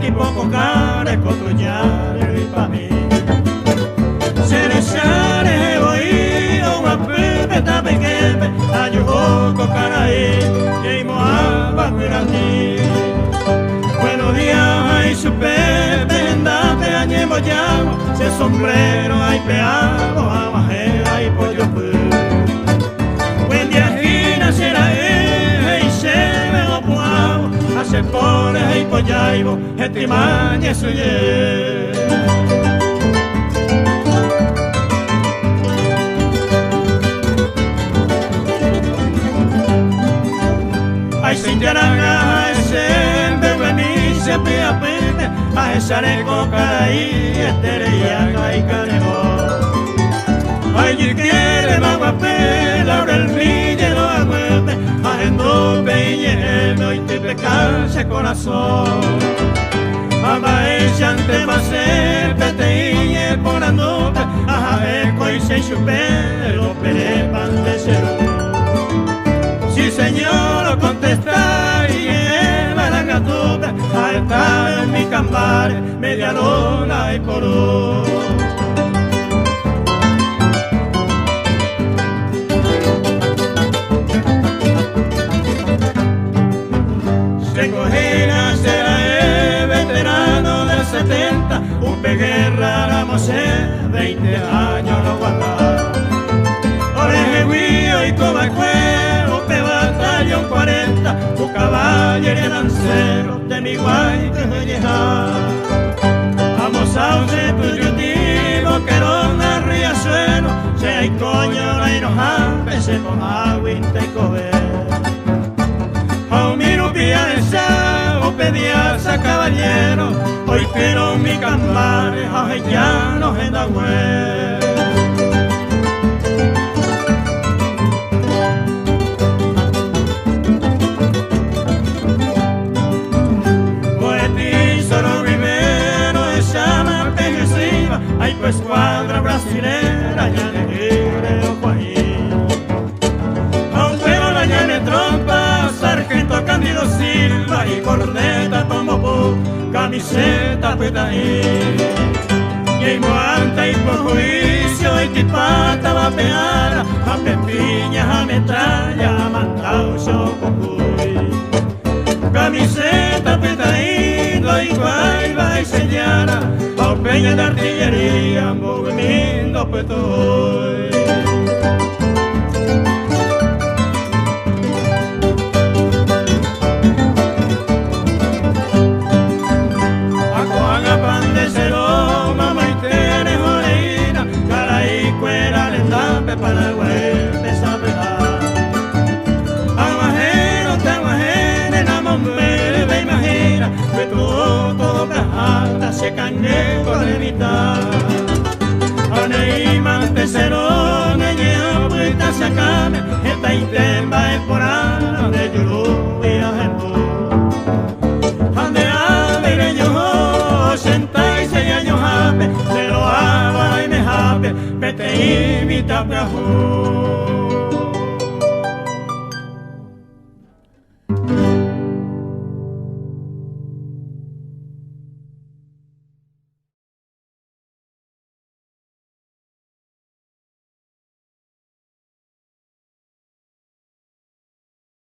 y poco care cotuñare pa' mí. Se le sale oído una pepe tapequepe, ayujo caraí, y moaba grandi. Buenos días, ay su pepe, andate añemo llamo, se sombrero, ay peado, abajera y pollo pu. Buen día, gina, será y se me opuavo, hace pone y pollaivo, estimañe suye. Ay, sin yaranga, ay, se me misa, pia pete, ay, sale coca y esterella, y canebo. Ay, y quiere magua pela, ahora el villero a muerte, ay, en do peñero y te pecase corazón. Mamá, ella ante pase, pete y el por la nube, ajá, eco y se chupelo, pere pan de cero. Sí, señor, lo contesta y lleva la gatuta a estar en mi campar, media luna y por se cogina, será el veterano del 70, un peguerra, la mosé, 20 años lo guardaba. Oreje guío y coba el juego, pe batallón 40, tu caballero y lancero de mi guay que me lleva. Vamos a usted tu yutivo, que no me ría sueno, si hay coño la enojampe, se con agua y te cobe. A un minupía de sao, pedías a caballero, hoy quiero mi campare, a llanos en la web. Hay pues escuadra brasilera, ya le quiere ojo ahí. Aunque no la llame trompa, sargento Cándido Silva y corneta Tomopó, camiseta Petaí. Y hay muanta y por juicio y tipata va a pegar, a pepiñas, a metralla, a mantaucho, cocuy. Camiseta Petaí, lo igual va y sellara, peña de artillería, movimiento petoy. Acuanga pan de cero, mamá y tiene joleína, cara y cuera le tape para el güey de saber. Aguajero, te aguajene, la mamere, me imagina, que todo cajata se cañe con evitar. Aneima tesero, neñeo, puita se acame, esta itemba es por ano de yulu y ajento. Ande abre yo, 86 años jape, se lo hago y me jape, pete y mi tapiajú.